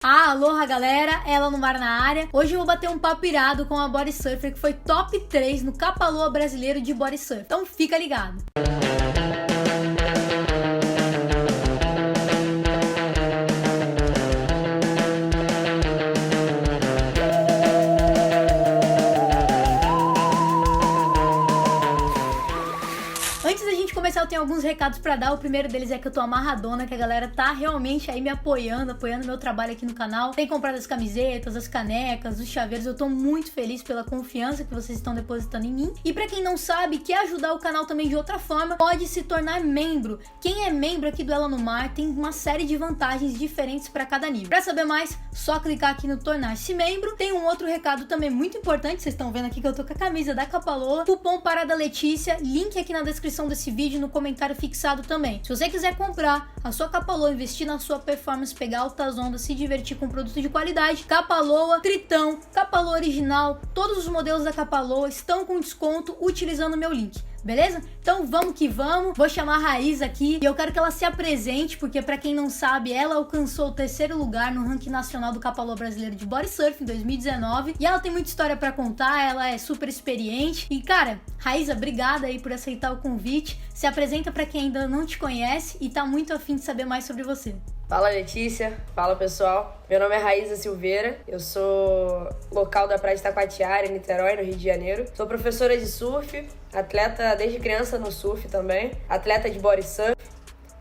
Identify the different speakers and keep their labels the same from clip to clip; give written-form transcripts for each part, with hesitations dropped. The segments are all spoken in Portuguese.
Speaker 1: Aloha galera, ela no mar na área. Hoje eu vou bater um papo irado com a body surfer que foi top 3 no Kapaloa brasileiro de body surf. Então fica ligado. Antes da gente começar, eu tenho alguns recados pra dar. O primeiro deles é que eu tô amarradona, que a galera tá realmente aí me apoiando meu trabalho aqui no canal. Tem comprado as camisetas, as canecas, os chaveiros. Eu tô muito feliz pela confiança que vocês estão depositando em mim. E pra quem não sabe, quer ajudar o canal também de outra forma, pode se tornar membro. Quem é membro aqui do Ela no Mar tem uma série de vantagens diferentes pra cada nível. Pra saber mais, só clicar aqui no tornar-se membro. Tem um outro recado também muito importante. Vocês estão vendo aqui que eu tô com a camisa da Kapaloa. Cupom Parada Letícia, link aqui na descrição desse vídeo, no comentário fixado também. Se você quiser comprar a sua Kapaloa, investir na sua performance, pegar altas ondas, se divertir com produto de qualidade, Kapaloa, Tritão, Kapaloa Original, todos os modelos da Kapaloa estão com desconto utilizando o meu link. Beleza? Então vamos que vamos. Vou chamar a Raíza aqui e eu quero que ela se apresente, porque pra quem não sabe, ela alcançou o 3º lugar no ranking nacional do Kapaloa brasileiro de body surf em 2019 e ela tem muita história pra contar, ela é super experiente. E cara, Raíza, obrigada aí por aceitar o convite. Se apresenta pra quem ainda não te conhece e tá muito afim de saber mais sobre você.
Speaker 2: Fala Letícia, fala pessoal, meu nome é Raíza Silveira, eu sou local da Praia de Itacoatiara, em Niterói, no Rio de Janeiro. Sou professora de surf, atleta desde criança no surf também, atleta de body surf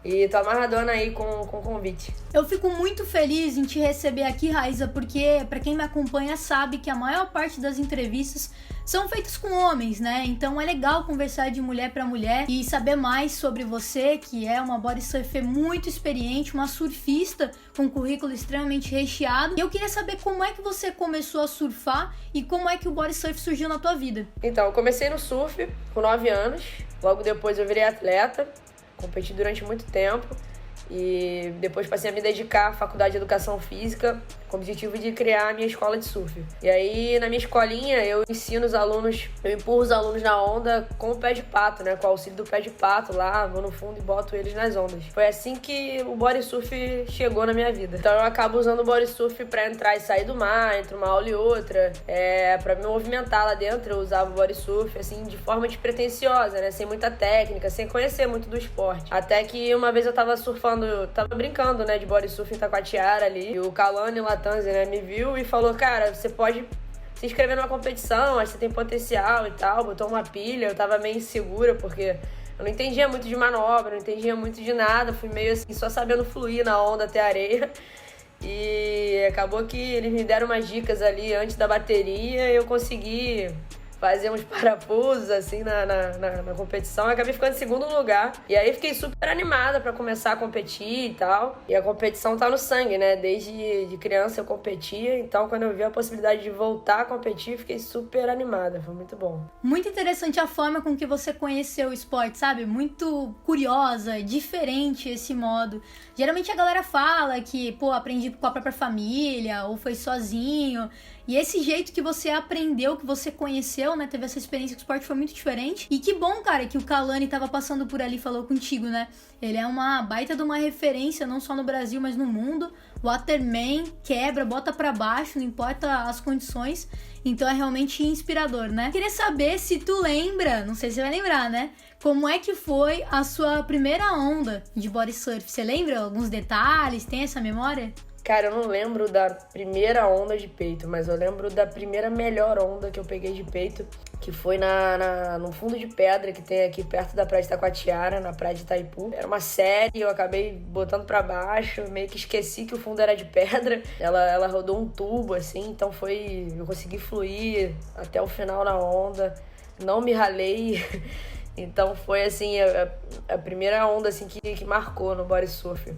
Speaker 2: e tô amarradona aí com o convite.
Speaker 1: Eu fico muito feliz em te receber aqui, Raíza, porque pra quem me acompanha sabe que a maior parte das entrevistas são feitas com homens, né? Então é legal conversar de mulher pra mulher e saber mais sobre você, que é uma body surfer muito experiente, uma surfista com um currículo extremamente recheado. E eu queria saber como é que você começou a surfar e como é que o body surf surgiu na tua vida.
Speaker 2: Então, eu comecei no surf com 9 anos, logo depois eu virei atleta, competi durante muito tempo e depois passei a me dedicar à faculdade de educação física com o objetivo de criar a minha escola de surf. E aí, na minha escolinha, eu ensino os alunos, eu empurro os alunos na onda com o pé de pato, né? Com o auxílio do pé de pato lá, vou no fundo e boto eles nas ondas. Foi assim que o body surf chegou na minha vida. Então eu acabo usando o body surf pra entrar e sair do mar, entre uma aula e outra. Pra me movimentar lá dentro, eu usava o body surf, assim, de forma despretensiosa, né? Sem muita técnica, sem conhecer muito do esporte. Até que uma vez eu tava surfando, tava brincando, né? De body surf em Itacoatiara ali, e o Kalani lá, né, me viu e falou, cara, você pode se inscrever numa competição, acho que você tem potencial e tal, botou uma pilha. Eu tava meio insegura porque eu não entendia muito de manobra, não entendia muito de nada, fui meio assim, só sabendo fluir na onda até a areia. E acabou que eles me deram umas dicas ali antes da bateria e eu consegui fazer uns parafusos assim na competição. Eu acabei ficando em 2º lugar. E aí fiquei super animada pra começar a competir e tal. E a competição tá no sangue, né? Desde de criança eu competia. Então quando eu vi a possibilidade de voltar a competir, fiquei super animada. Foi muito bom.
Speaker 1: Muito interessante a forma com que você conheceu o esporte, sabe? Muito curiosa, diferente esse modo. Geralmente a galera fala que, aprendi com a própria família ou foi sozinho. E esse jeito que você aprendeu, que você conheceu, né? Teve essa experiência com o esporte, foi muito diferente. E que bom, cara, que o Kalani tava passando por ali e falou contigo, né? Ele é uma baita de uma referência, não só no Brasil, mas no mundo. Waterman, quebra, bota pra baixo, não importa as condições. Então é realmente inspirador, né? Queria saber se tu lembra, não sei se você vai lembrar, né? Como é que foi a sua primeira onda de body surf? Você lembra alguns detalhes? Tem essa memória?
Speaker 2: Cara, eu não lembro da primeira onda de peito, mas eu lembro da primeira melhor onda que eu peguei de peito, que foi no fundo de pedra que tem aqui perto da praia de Itacoatiara, na praia de Itaipu. Era uma série, eu acabei botando pra baixo, meio que esqueci que o fundo era de pedra. Ela rodou um tubo, assim, então eu consegui fluir até o final na onda, não me ralei. Então foi, assim, a primeira onda, assim, que marcou no body surf.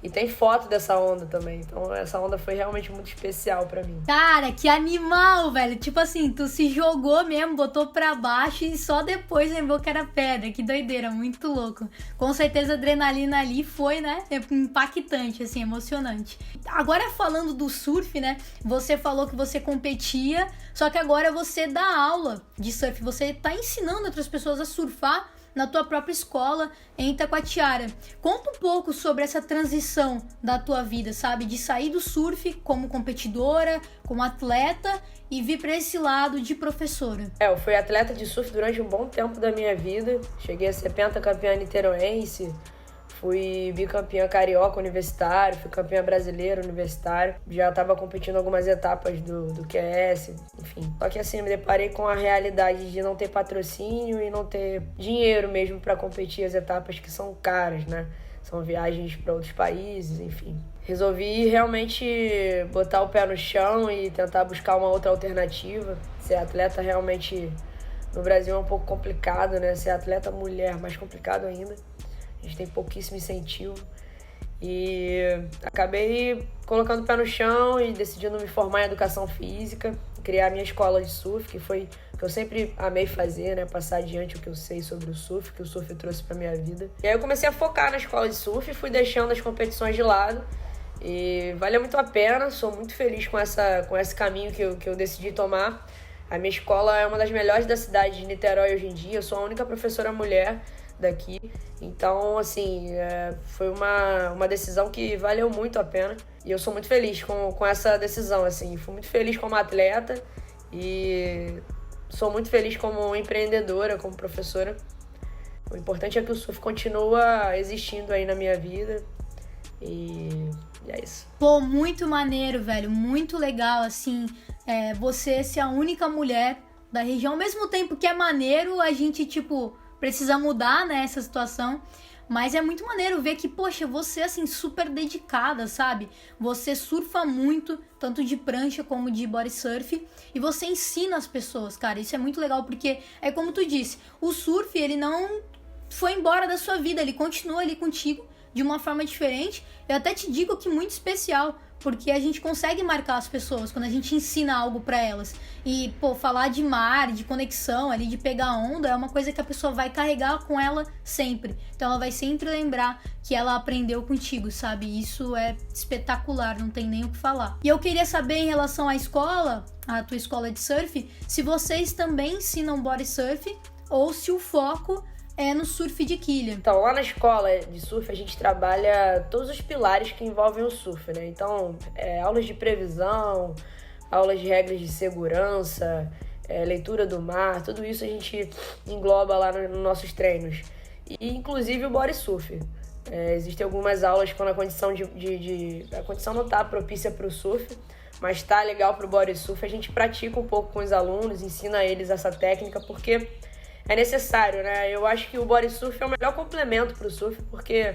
Speaker 2: E tem foto dessa onda também, então essa onda foi realmente muito especial pra mim.
Speaker 1: Cara, que animal, velho. Tipo assim, tu se jogou mesmo, botou pra baixo e só depois lembrou que era pedra. Que doideira, muito louco. Com certeza a adrenalina ali foi, né, impactante, assim, emocionante. Agora falando do surf, né, você falou que você competia, só que agora você dá aula de surf. Você tá ensinando outras pessoas a surfar na tua própria escola em Itacoatiara. Conta um pouco sobre essa transição da tua vida, sabe? De sair do surf como competidora, como atleta e vir para esse lado de professora.
Speaker 2: Eu fui atleta de surf durante um bom tempo da minha vida. Cheguei a ser pentacampeã niteroense, fui bicampeã carioca universitário, fui campeã brasileira universitário. Já estava competindo algumas etapas do QS, enfim. Só que assim, eu me deparei com a realidade de não ter patrocínio e não ter dinheiro mesmo para competir as etapas que são caras, né? São viagens para outros países, enfim. Resolvi realmente botar o pé no chão e tentar buscar uma outra alternativa. Ser atleta realmente no Brasil é um pouco complicado, né? Ser atleta mulher, mais complicado ainda. A gente tem pouquíssimo incentivo. E acabei colocando o pé no chão e decidindo me formar em educação física, criar a minha escola de surf, que foi o que eu sempre amei fazer, né? Passar adiante o que eu sei sobre o surf, que o surf trouxe pra minha vida. E aí eu comecei a focar na escola de surf e fui deixando as competições de lado. E valeu muito a pena, sou muito feliz com esse caminho que eu decidi tomar. A minha escola é uma das melhores da cidade de Niterói hoje em dia, eu sou a única professora mulher daqui. Então, assim, foi uma decisão que valeu muito a pena. E eu sou muito feliz com essa decisão, assim. Fui muito feliz como atleta e sou muito feliz como empreendedora, como professora. O importante é que o surf continua existindo aí na minha vida. E é isso.
Speaker 1: Pô, muito maneiro, velho. Muito legal, assim, você ser a única mulher da região. Ao mesmo tempo que é maneiro, a gente, precisa mudar, né, essa situação. Mas é muito maneiro ver que, poxa, você é, assim, super dedicada, sabe? Você surfa muito, tanto de prancha como de body surf. E você ensina as pessoas, cara. Isso é muito legal, porque é como tu disse. O surf, ele não foi embora da sua vida. Ele continua ali contigo de uma forma diferente. Eu até te digo que muito especial, porque a gente consegue marcar as pessoas quando a gente ensina algo pra elas. E, falar de mar, de conexão ali, de pegar onda, é uma coisa que a pessoa vai carregar com ela sempre. Então ela vai sempre lembrar que ela aprendeu contigo, sabe? Isso é espetacular, não tem nem o que falar. E eu queria saber em relação à escola, a tua escola de surf, se vocês também ensinam body surf ou se o foco é no surf de quilha.
Speaker 2: Então, lá na escola de surf, a gente trabalha todos os pilares que envolvem o surf, né? Então, aulas de previsão, aulas de regras de segurança, leitura do mar, tudo isso a gente engloba lá nos nossos treinos. E, inclusive, o body surf. Existem algumas aulas quando a condição a condição não está propícia para o surf, mas está legal para o body surf. A gente pratica um pouco com os alunos, ensina eles essa técnica, porque é necessário, né? Eu acho que o body surf é o melhor complemento pro surf, porque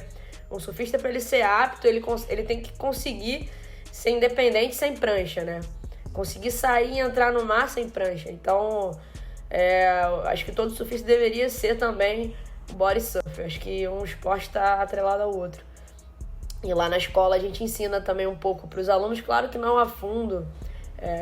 Speaker 2: um surfista, para ele ser apto, ele tem que conseguir ser independente sem prancha, né? Conseguir sair e entrar no mar sem prancha. Então, acho que todo surfista deveria ser também body surf. Acho que um esporte está atrelado ao outro. E lá na escola a gente ensina também um pouco para os alunos, claro que não a fundo,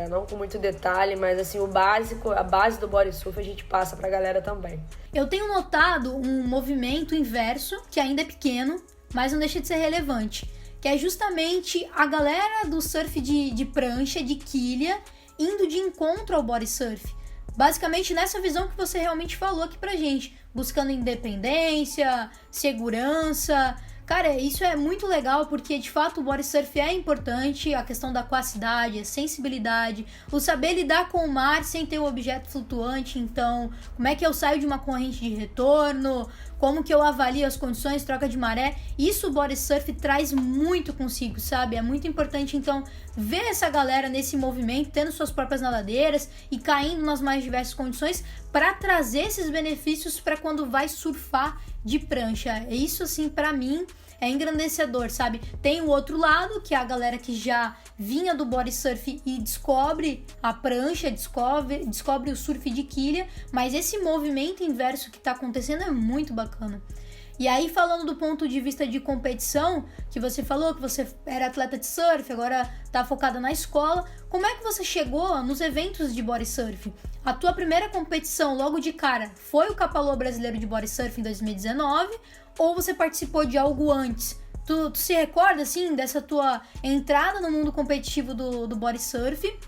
Speaker 2: não com muito detalhe, mas assim, o básico, a base do body surf a gente passa pra galera também.
Speaker 1: Eu tenho notado um movimento inverso, que ainda é pequeno, mas não deixa de ser relevante, que é justamente a galera do surf de prancha, de quilha, indo de encontro ao body surf. Basicamente nessa visão que você realmente falou aqui pra gente, buscando independência, segurança. Cara, isso é muito legal porque, de fato, o body surf é importante, a questão da aquacidade, a sensibilidade, o saber lidar com o mar sem ter o objeto flutuante. Então, como é que eu saio de uma corrente de retorno, como que eu avalio as condições, troca de maré. Isso o body surf traz muito consigo, sabe? É muito importante, então, ver essa galera nesse movimento, tendo suas próprias nadadeiras e caindo nas mais diversas condições para trazer esses benefícios para quando vai surfar de prancha. Isso, assim, pra mim, é engrandecedor, sabe? Tem o outro lado, que é a galera que já vinha do body surf e descobre a prancha, descobre o surf de quilha, mas esse movimento inverso que tá acontecendo é muito bacana. E aí, falando do ponto de vista de competição, que você falou que você era atleta de surf, agora tá focada na escola, como é que você chegou nos eventos de body surf? A tua primeira competição, logo de cara, foi o Kapalua Brasileiro de Body Surf em 2019, ou você participou de algo antes? Tu se recorda, assim, dessa tua entrada no mundo competitivo do body surf?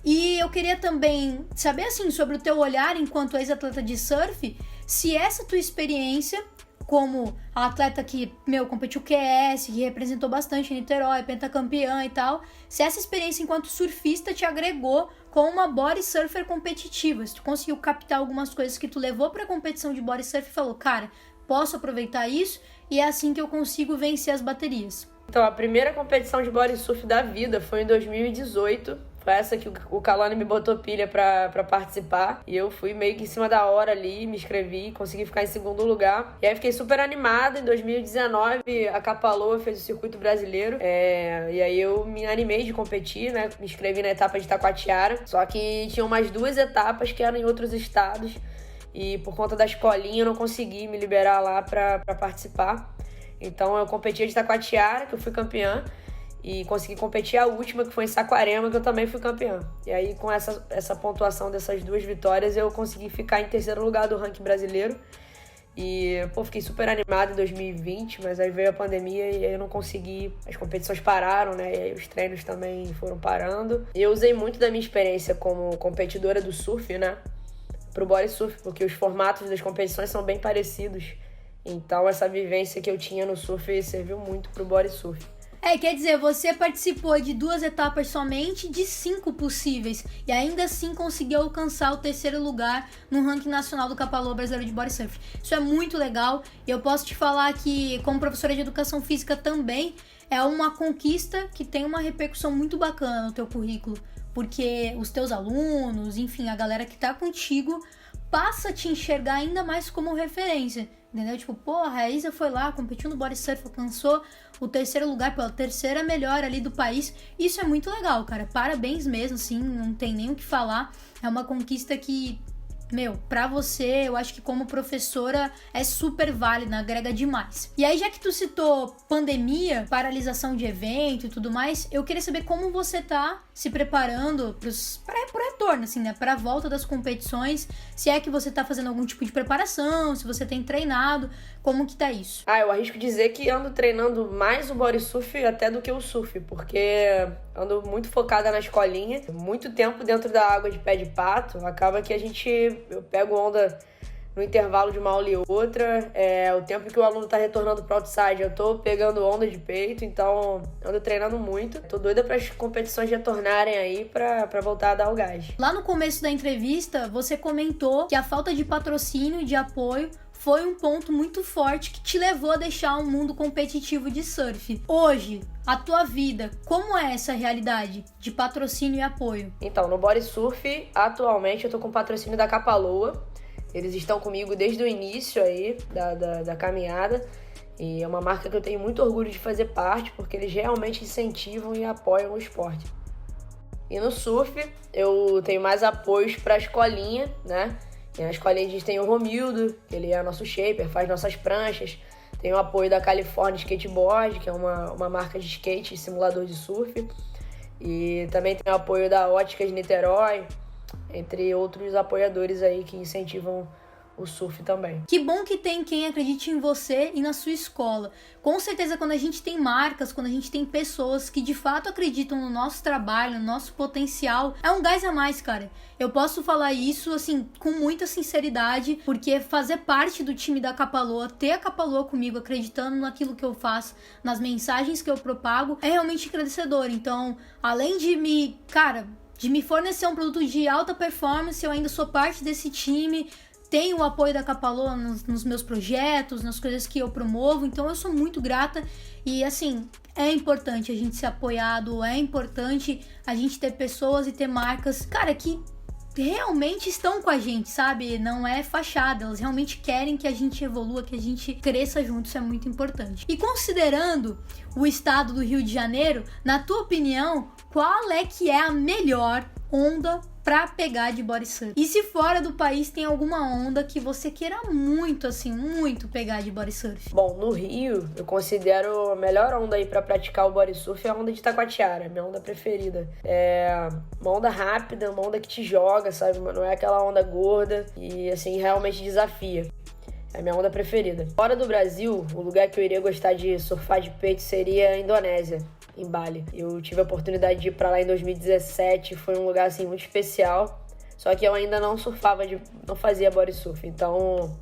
Speaker 1: E eu queria também saber, assim, sobre o teu olhar enquanto ex-atleta de surf, se essa tua experiência como a atleta que, competiu QS, que representou bastante Niterói, pentacampeã e tal, se essa experiência enquanto surfista te agregou com uma body surfer competitiva, se tu conseguiu captar algumas coisas que tu levou pra competição de body surf e falou, cara, posso aproveitar isso e é assim que eu consigo vencer as baterias.
Speaker 2: Então, a primeira competição de body surf da vida foi em 2018. Foi essa que o Kalani me botou pilha pra participar. E eu fui meio que em cima da hora ali, me inscrevi, consegui ficar em segundo lugar. E aí fiquei super animada. Em 2019, a Kapaloa fez o circuito brasileiro. E aí eu me animei de competir, né? Me inscrevi na etapa de Taquatiara. Só que tinham mais 2 etapas que eram em outros estados. E por conta da escolinha eu não consegui me liberar lá pra participar. Então eu competi de Taquatiara, que eu fui campeã. E consegui competir a última, que foi em Saquarema, que eu também fui campeã. E aí, com essa pontuação dessas 2 vitórias, eu consegui ficar em terceiro lugar do ranking brasileiro. E, fiquei super animada em 2020, mas aí veio a pandemia e aí eu não consegui. As competições pararam, né? E aí os treinos também foram parando. E eu usei muito da minha experiência como competidora do surf, né? Pro body surf, porque os formatos das competições são bem parecidos. Então, essa vivência que eu tinha no surf serviu muito pro body surf.
Speaker 1: Quer dizer, você participou de 2 etapas somente, de 5 possíveis, e ainda assim conseguiu alcançar o terceiro lugar no ranking nacional do Kapaloa Brasileiro de Body Surf. Isso é muito legal, e eu posso te falar que, como professora de educação física também, é uma conquista que tem uma repercussão muito bacana no teu currículo, porque os teus alunos, enfim, a galera que tá contigo, passa a te enxergar ainda mais como referência, entendeu? Tipo, a Raíza foi lá, competiu no body surf, alcançou o terceiro lugar, pela terceira melhor ali do país. Isso é muito legal, cara. Parabéns mesmo, assim, não tem nem o que falar. É uma conquista que, pra você, eu acho que como professora é super válida, agrega demais. E aí, já que tu citou pandemia, paralisação de evento e tudo mais, eu queria saber como você tá se preparando pro retorno, assim, né? Pra volta das competições, se é que você tá fazendo algum tipo de preparação, se você tem treinado, como que tá isso?
Speaker 2: Eu arrisco dizer que ando treinando mais o body surf até do que o surf, porque ando muito focada na escolinha, muito tempo dentro da água de pé de pato, acaba que eu pego onda no intervalo de uma aula e outra, o tempo que o aluno tá retornando pro outside, eu tô pegando onda de peito, então ando treinando muito. Tô doida para as competições retornarem aí pra voltar a dar o gás.
Speaker 1: Lá no começo da entrevista, você comentou que a falta de patrocínio e de apoio foi um ponto muito forte que te levou a deixar o mundo competitivo de surf. Hoje, a tua vida, como é essa realidade de patrocínio e apoio?
Speaker 2: Então, no body surf, atualmente eu tô com patrocínio da Kapaloa. Eles estão comigo desde o início aí da caminhada. E é uma marca que eu tenho muito orgulho de fazer parte, porque eles realmente incentivam e apoiam o esporte. E no surf, eu tenho mais apoios para a escolinha, né? E na escolinha a gente tem o Romildo, que ele é nosso shaper, faz nossas pranchas. Tem o apoio da California Skateboard, que é uma marca de skate e simulador de surf. E também tem o apoio da Óticas Niterói, entre outros apoiadores aí que incentivam o surf também.
Speaker 1: Que bom que tem quem acredite em você e na sua escola. Com certeza, quando a gente tem marcas, quando a gente tem pessoas que de fato acreditam no nosso trabalho, no nosso potencial, é um gás a mais, cara. Eu posso falar isso, assim, com muita sinceridade, porque fazer parte do time da Kapaloa, ter a Kapaloa comigo, acreditando naquilo que eu faço, nas mensagens que eu propago, é realmente agradecedor. Então, além de me fornecer um produto de alta performance, eu ainda sou parte desse time, tenho o apoio da Kapaloa nos meus projetos, nas coisas que eu promovo, então eu sou muito grata e, assim, é importante a gente ser apoiado, é importante a gente ter pessoas e ter marcas, cara, que realmente estão com a gente, sabe? Não é fachada, elas realmente querem que a gente evolua, que a gente cresça junto, isso é muito importante. E considerando o estado do Rio de Janeiro, na tua opinião, qual é que é a melhor onda pra pegar de body surf? E se fora do país tem alguma onda que você queira muito, assim, muito pegar de body surf?
Speaker 2: Bom, no Rio, eu considero a melhor onda aí pra praticar o body surf é a onda de Taquatiara, minha onda preferida. É uma onda rápida, uma onda que te joga, sabe? Não é aquela onda gorda e, assim, realmente desafia. É a minha onda preferida. Fora do Brasil, o lugar que eu iria gostar de surfar de peito seria a Indonésia, em Bali. Eu tive a oportunidade de ir pra lá em 2017, foi um lugar, assim, muito especial. Só que eu ainda não surfava, não fazia body surf, então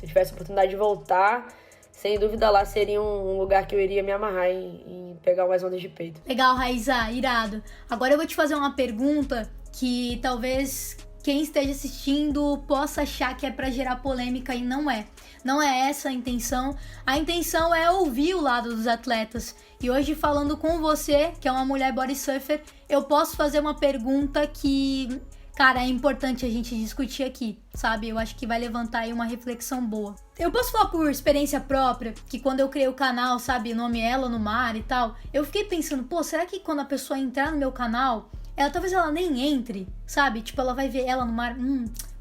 Speaker 2: Se eu tivesse a oportunidade de voltar, sem dúvida lá seria um lugar que eu iria me amarrar em pegar umas ondas de peito.
Speaker 1: Legal, Raíza, irado. Agora eu vou te fazer uma pergunta que talvez quem esteja assistindo possa achar que é pra gerar polêmica e não é. Não é essa a intenção. A intenção é ouvir o lado dos atletas. E hoje, falando com você, que é uma mulher body surfer, eu posso fazer uma pergunta que, cara, é importante a gente discutir aqui, sabe? Eu acho que vai levantar aí uma reflexão boa. Eu posso falar por experiência própria, que quando eu criei o canal, sabe, o nome Ela no Mar e tal, eu fiquei pensando, pô, será que quando a pessoa entrar no meu canal, talvez ela nem entre, sabe? Tipo, ela vai ver Ela no Mar,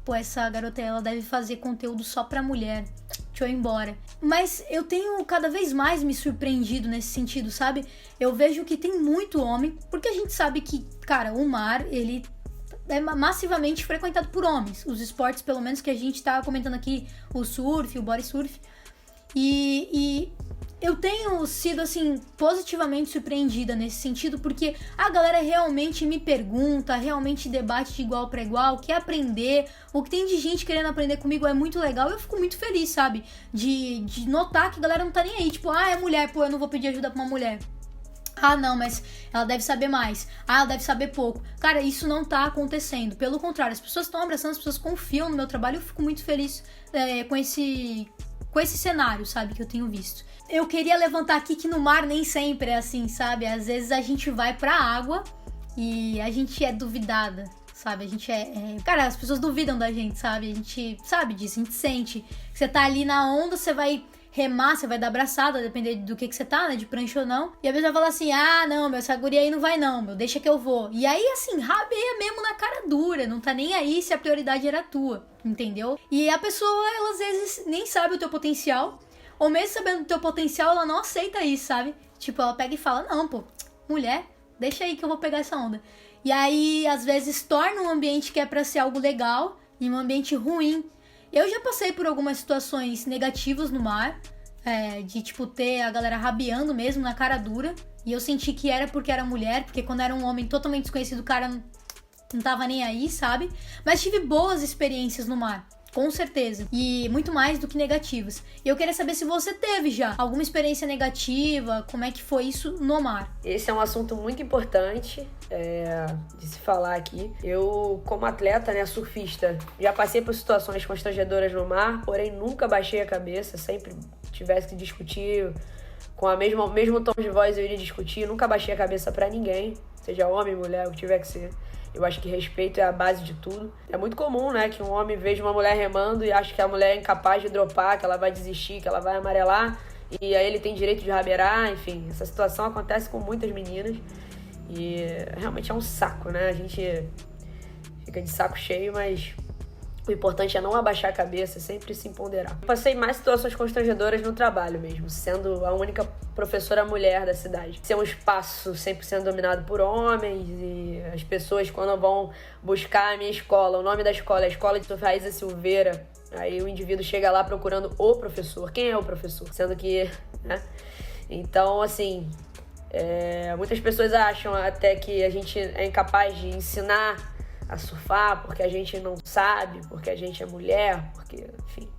Speaker 1: pô, essa garota, ela deve fazer conteúdo só pra mulher. Deixa eu ir embora. Mas eu tenho cada vez mais me surpreendido nesse sentido, sabe? Eu vejo que tem muito homem, porque a gente sabe que, cara, o mar, ele é massivamente frequentado por homens. Os esportes, pelo menos, que a gente tá comentando aqui, o surf, o body surf. E eu tenho sido, assim, positivamente surpreendida nesse sentido, porque a galera realmente me pergunta, realmente debate de igual para igual, quer aprender. O que tem de gente querendo aprender comigo é muito legal e eu fico muito feliz, sabe? De notar que a galera não tá nem aí. Tipo, é mulher, pô, eu não vou pedir ajuda pra uma mulher. Ah, não, mas ela deve saber mais. Ah, ela deve saber pouco. Cara, isso não tá acontecendo. Pelo contrário, as pessoas estão abraçando, as pessoas confiam no meu trabalho. Eu fico muito feliz com esse cenário, sabe, que eu tenho visto. Eu queria levantar aqui que no mar nem sempre é assim, sabe? Às vezes a gente vai pra água e a gente é duvidada, sabe? A gente Cara, as pessoas duvidam da gente, sabe? A gente sabe disso, a gente sente. Você tá ali na onda, você vai remar, você vai dar abraçada, dependendo do que você tá, né? De prancha ou não. E a pessoa fala assim, não, meu, essa guria aí não vai não, meu, deixa que eu vou. E aí, assim, rabeia mesmo na cara dura, não tá nem aí se a prioridade era tua, entendeu? E a pessoa, ela às vezes nem sabe o teu potencial, ou mesmo sabendo do teu potencial, ela não aceita isso, sabe? Tipo, ela pega e fala, não, pô, mulher, deixa aí que eu vou pegar essa onda. E aí, às vezes, torna um ambiente que é pra ser algo legal em um ambiente ruim. Eu já passei por algumas situações negativas no mar, de, tipo, ter a galera rabiando mesmo na cara dura. E eu senti que era porque era mulher, porque quando era um homem totalmente desconhecido, o cara não tava nem aí, sabe? Mas tive boas experiências no mar. Com certeza. E muito mais do que negativas. E eu queria saber se você teve já alguma experiência negativa, como é que foi isso no mar.
Speaker 2: Esse é um assunto muito importante de se falar aqui. Eu, como atleta, né, surfista, já passei por situações constrangedoras no mar, porém nunca baixei a cabeça, sempre tivesse que discutir com o mesmo tom de voz eu iria discutir, nunca baixei a cabeça pra ninguém, seja homem, mulher, o que tiver que ser. Eu acho que respeito é a base de tudo. É muito comum, né, que um homem veja uma mulher remando e acha que a mulher é incapaz de dropar, que ela vai desistir, que ela vai amarelar, e aí ele tem direito de rabeirar, enfim. Essa situação acontece com muitas meninas e realmente é um saco, né? A gente fica de saco cheio, mas o importante é não abaixar a cabeça, sempre se empoderar. Eu passei mais situações constrangedoras no trabalho mesmo, sendo a única professora mulher da cidade. Ser um espaço sempre sendo dominado por homens e as pessoas, quando vão buscar a minha escola, o nome da escola é a Escola de Surf Raíza Silveira, aí o indivíduo chega lá procurando o professor. Quem é o professor? Sendo que, né? Então, assim, muitas pessoas acham até que a gente é incapaz de ensinar a surfar porque a gente não sabe, porque a gente é mulher, porque, enfim,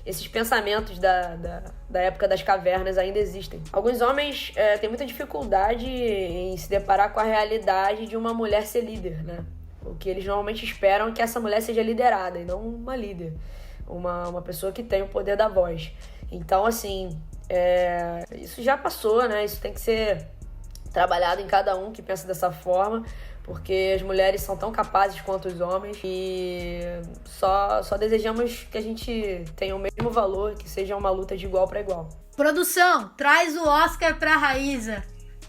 Speaker 2: esses pensamentos da época das cavernas ainda existem. Alguns homens têm muita dificuldade em se deparar com a realidade de uma mulher ser líder, né? O que eles normalmente esperam é que essa mulher seja liderada e não uma líder, uma pessoa que tem o poder da voz. Então, assim, isso já passou, né? Isso tem que ser trabalhado em cada um que pensa dessa forma, porque as mulheres são tão capazes quanto os homens e só desejamos que a gente tenha o mesmo valor, que seja uma luta de igual para igual.
Speaker 1: Produção, traz o Oscar pra Raíza.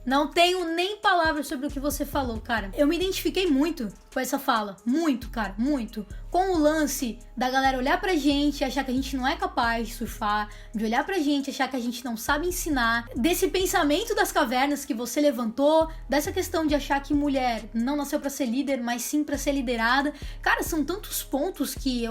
Speaker 1: Não tenho nem palavras sobre o que você falou, cara. Eu me identifiquei muito com essa fala. Muito, cara, muito. Com o lance da galera olhar pra gente e achar que a gente não é capaz de surfar, de olhar pra gente e achar que a gente não sabe ensinar, desse pensamento das cavernas que você levantou, dessa questão de achar que mulher não nasceu pra ser líder, mas sim pra ser liderada. Cara, são tantos pontos que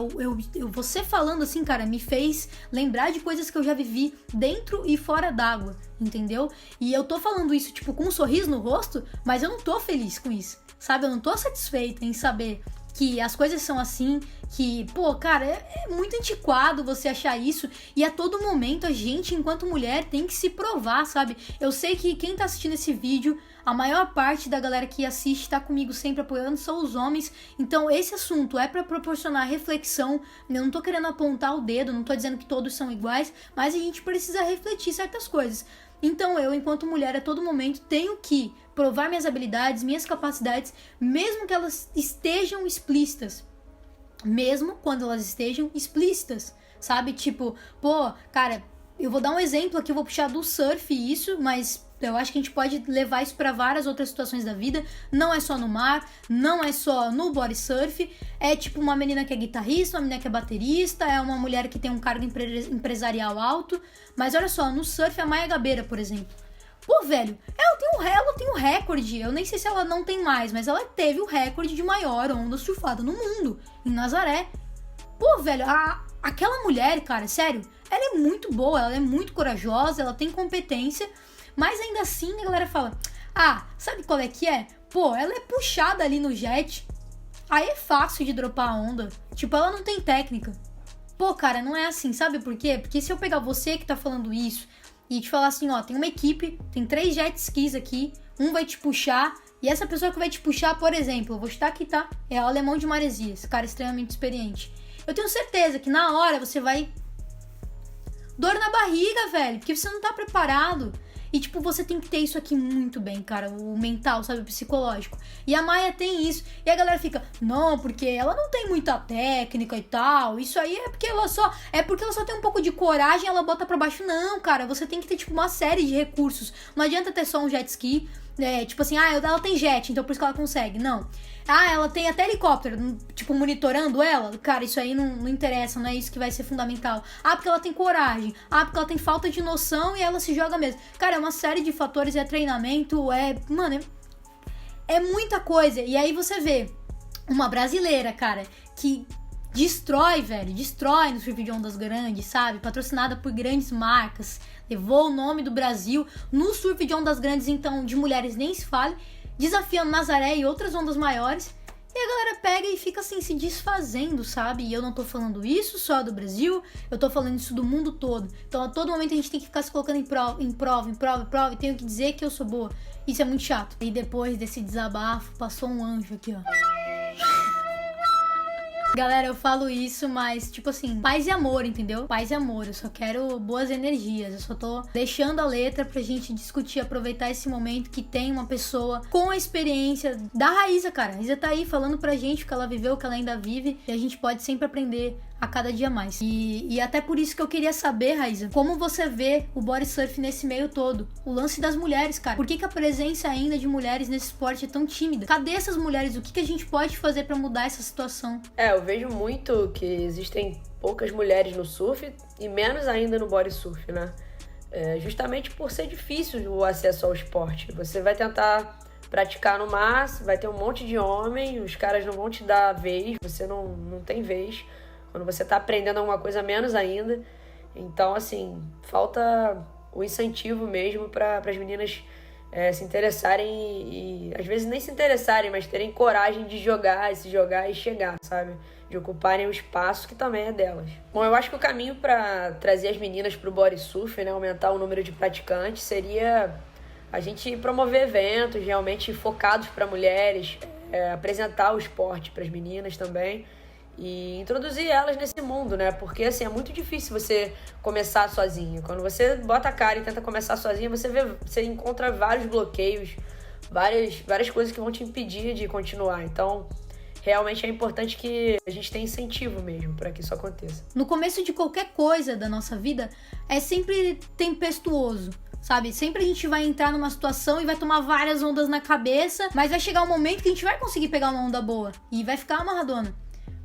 Speaker 1: você falando assim, cara, me fez lembrar de coisas que eu já vivi dentro e fora d'água, entendeu? E eu tô falando isso, tipo, com um sorriso no rosto, mas eu não tô feliz com isso, sabe? Eu não tô satisfeita em saber que as coisas são assim, que, pô, cara, é muito antiquado você achar isso, e a todo momento a gente, enquanto mulher, tem que se provar, sabe? Eu sei que quem tá assistindo esse vídeo, a maior parte da galera que assiste tá comigo sempre apoiando, são os homens, então esse assunto é pra proporcionar reflexão, eu não tô querendo apontar o dedo, não tô dizendo que todos são iguais, mas a gente precisa refletir certas coisas. Então eu, enquanto mulher, a todo momento tenho que provar minhas habilidades, minhas capacidades, mesmo que elas estejam explícitas. Mesmo quando elas estejam explícitas, sabe? Tipo, pô, cara, eu vou dar um exemplo aqui, eu vou puxar do surf isso, mas eu acho que a gente pode levar isso para várias outras situações da vida. Não é só no mar, não é só no body surf. É tipo uma menina que é guitarrista, uma menina que é baterista, é uma mulher que tem um cargo empresarial alto. Mas olha só, no surf, a Maia Gabeira, por exemplo. Pô, velho, ela tem um recorde. Eu nem sei se ela não tem mais, mas ela teve o recorde de maior onda surfada no mundo, em Nazaré. Pô, velho, aquela mulher, cara, sério, ela é muito boa, ela é muito corajosa, ela tem competência. Mas ainda assim a galera fala, sabe qual é que é? Pô, ela é puxada ali no jet, aí é fácil de dropar a onda. Tipo, ela não tem técnica. Pô, cara, não é assim, sabe por quê? Porque se eu pegar você que tá falando isso e te falar assim, ó, tem uma equipe, tem 3 jet skis aqui, um vai te puxar, e essa pessoa que vai te puxar, por exemplo, eu vou chutar aqui, tá? É o Alemão de Maresias, cara extremamente experiente. Eu tenho certeza que na hora você vai... dor na barriga, velho, porque você não tá preparado. E, tipo, você tem que ter isso aqui muito bem, cara, o mental, sabe, o psicológico. E a Maia tem isso. E a galera fica, não, porque ela não tem muita técnica e tal. Isso aí é porque ela só tem um pouco de coragem, ela bota pra baixo. Não, cara, você tem que ter, tipo, uma série de recursos. Não adianta ter só um jet ski. Tipo assim, ela tem jet, então por isso que ela consegue. Não. Ela tem até helicóptero, tipo, monitorando ela. Cara, isso aí não interessa, não é isso que vai ser fundamental. Porque ela tem coragem. Porque ela tem falta de noção e ela se joga mesmo. Cara, é uma série de fatores, é treinamento, mano, é muita coisa. E aí você vê uma brasileira, cara, que destrói no surf de ondas grandes, sabe? Patrocinada por grandes marcas. Levou o nome do Brasil no surf de ondas grandes, então, de mulheres nem se fale, desafiando Nazaré e outras ondas maiores, e a galera pega e fica assim, se desfazendo, sabe? E eu não tô falando isso só do Brasil, eu tô falando isso do mundo todo. Então, a todo momento a gente tem que ficar se colocando em prova, e tenho que dizer que eu sou boa. Isso é muito chato. E depois desse desabafo, passou um anjo aqui, ó. Galera, eu falo isso, mas, tipo assim, paz e amor, entendeu? Paz e amor, eu só quero boas energias, eu só tô deixando a letra pra gente discutir, aproveitar esse momento que tem uma pessoa com a experiência da Raíza, cara. A Raíza tá aí falando pra gente o que ela viveu, o que ela ainda vive, e a gente pode sempre aprender a cada dia mais. E até por isso que eu queria saber, Raíza, como você vê o body surf nesse meio todo? O lance das mulheres, cara. Por que a presença ainda de mulheres nesse esporte é tão tímida? Cadê essas mulheres? O que a gente pode fazer pra mudar essa situação?
Speaker 2: Eu vejo muito que existem poucas mulheres no surf e menos ainda no body surf, né? Justamente por ser difícil o acesso ao esporte. Você vai tentar praticar no mar, vai ter um monte de homem, os caras não vão te dar vez, você não tem vez. Quando você tá aprendendo alguma coisa, menos ainda. Então, assim, falta o incentivo mesmo para as meninas se interessarem e às vezes nem se interessarem, mas terem coragem de se jogar e chegar, sabe? De ocuparem o espaço que também é delas. Bom, eu acho que o caminho para trazer as meninas pro body surf, né, aumentar o número de praticantes, seria a gente promover eventos realmente focados para mulheres, apresentar o esporte para as meninas também. E introduzir elas nesse mundo, né? Porque, assim, é muito difícil você começar sozinha. Quando você bota a cara e tenta começar sozinha, você encontra vários bloqueios, várias coisas que vão te impedir de continuar. Então, realmente é importante que a gente tenha incentivo mesmo para que isso aconteça.
Speaker 1: No começo de qualquer coisa da nossa vida, é sempre tempestuoso. Sabe? Sempre a gente vai entrar numa situação e vai tomar várias ondas na cabeça, mas vai chegar um momento que a gente vai conseguir pegar uma onda boa e vai ficar amarradona.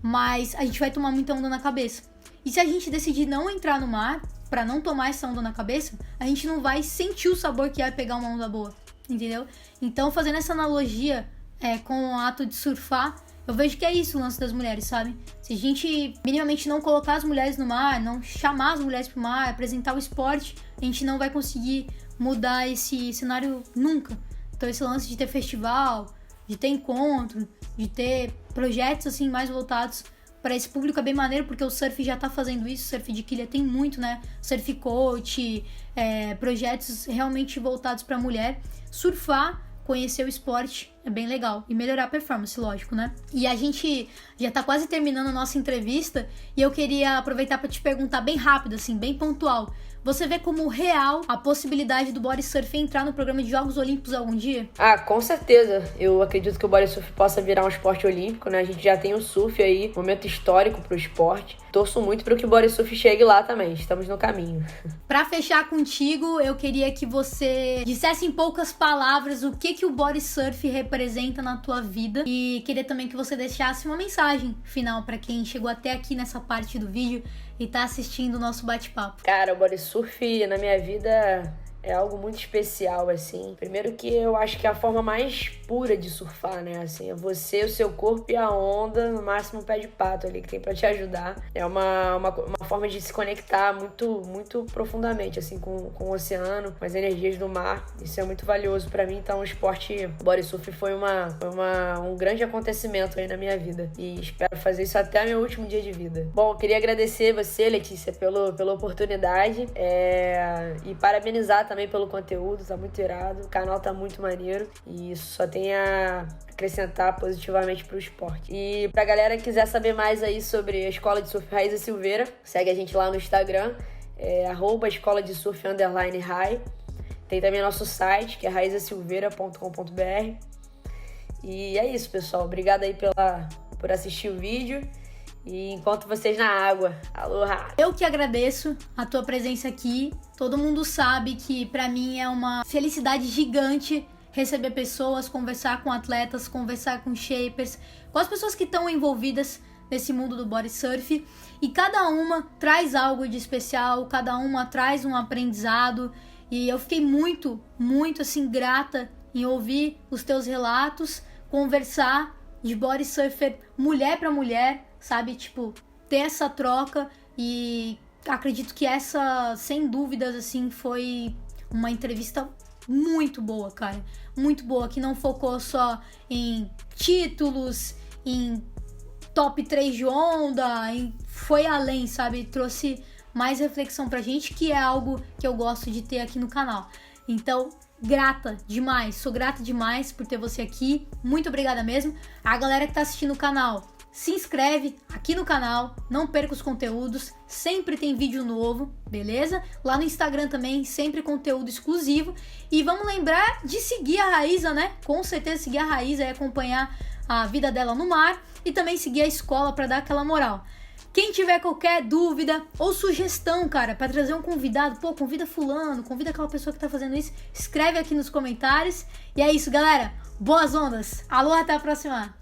Speaker 1: Mas a gente vai tomar muita onda na cabeça. E se a gente decidir não entrar no mar, pra não tomar essa onda na cabeça, a gente não vai sentir o sabor que é pegar uma onda boa, entendeu? Então, fazendo essa analogia com o ato de surfar, eu vejo que é isso o lance das mulheres, sabe? Se a gente minimamente não colocar as mulheres no mar, não chamar as mulheres pro mar, apresentar o esporte, a gente não vai conseguir mudar esse cenário nunca. Então, esse lance de ter festival, de ter encontro, de ter projetos assim mais voltados para esse público é bem maneiro, porque o surf já tá fazendo isso, o surf de quilha tem muito, né? Surf coach, projetos realmente voltados pra mulher. Surfar, conhecer o esporte é bem legal. E melhorar a performance, lógico, né? E a gente já tá quase terminando a nossa entrevista e eu queria aproveitar para te perguntar bem rápido, assim, bem pontual. Você vê como real a possibilidade do body surf entrar no programa de Jogos Olímpicos algum dia?
Speaker 2: Ah, com certeza. Eu acredito que o body surf possa virar um esporte olímpico, né? A gente já tem o surf aí, momento histórico pro esporte. Torço muito para que o body surf chegue lá também. Estamos no caminho.
Speaker 1: Pra fechar contigo, eu queria que você dissesse em poucas palavras o que o body surf representa na tua vida e queria também que você deixasse uma mensagem final para quem chegou até aqui nessa parte do vídeo e tá assistindo o nosso bate-papo.
Speaker 2: Cara, o body surf na minha vida é algo muito especial, assim. Primeiro que eu acho que é a forma mais pura de surfar, né? Assim, é você, o seu corpo e a onda, no máximo um pé de pato ali que tem pra te ajudar. É uma forma de se conectar muito, muito profundamente, assim, com o oceano, com as energias do mar. Isso é muito valioso pra mim. Então, o body surf foi um grande acontecimento aí na minha vida. E espero fazer isso até meu último dia de vida. Bom, eu queria agradecer você, Letícia, pela oportunidade e parabenizar também pelo conteúdo, tá muito irado, o canal tá muito maneiro e isso só tem a acrescentar positivamente pro esporte. E pra galera que quiser saber mais aí sobre a Escola de Surf Raíza Silveira, segue a gente lá no Instagram, @escola de surf _high. Tem também nosso site, que é raizasilveira.com.br. E é isso, pessoal. Obrigado aí por assistir o vídeo. E encontro vocês na água. Aloha!
Speaker 1: Eu que agradeço a tua presença aqui. Todo mundo sabe que pra mim é uma felicidade gigante receber pessoas, conversar com atletas, conversar com shapers, com as pessoas que estão envolvidas nesse mundo do body surf. E cada uma traz algo de especial, cada uma traz um aprendizado. E eu fiquei muito, muito assim grata em ouvir os teus relatos, conversar de body surfer mulher pra mulher, sabe? Tipo, ter essa troca e acredito que essa, sem dúvidas, assim, foi uma entrevista muito boa, cara. Muito boa, que não focou só em títulos, em top 3 de onda, foi além, sabe? Trouxe mais reflexão pra gente, que é algo que eu gosto de ter aqui no canal. Então, grata demais, sou grata demais por ter você aqui. Muito obrigada mesmo. A galera que tá assistindo o canal, se inscreve aqui no canal, não perca os conteúdos, sempre tem vídeo novo, beleza? Lá no Instagram também, sempre conteúdo exclusivo. E vamos lembrar de seguir a Raíza, né? Com certeza seguir a Raíza e acompanhar a vida dela no mar. E também seguir a escola para dar aquela moral. Quem tiver qualquer dúvida ou sugestão, cara, para trazer um convidado, pô, convida fulano, convida aquela pessoa que tá fazendo isso, escreve aqui nos comentários. E é isso, galera. Boas ondas. Alô, até a próxima.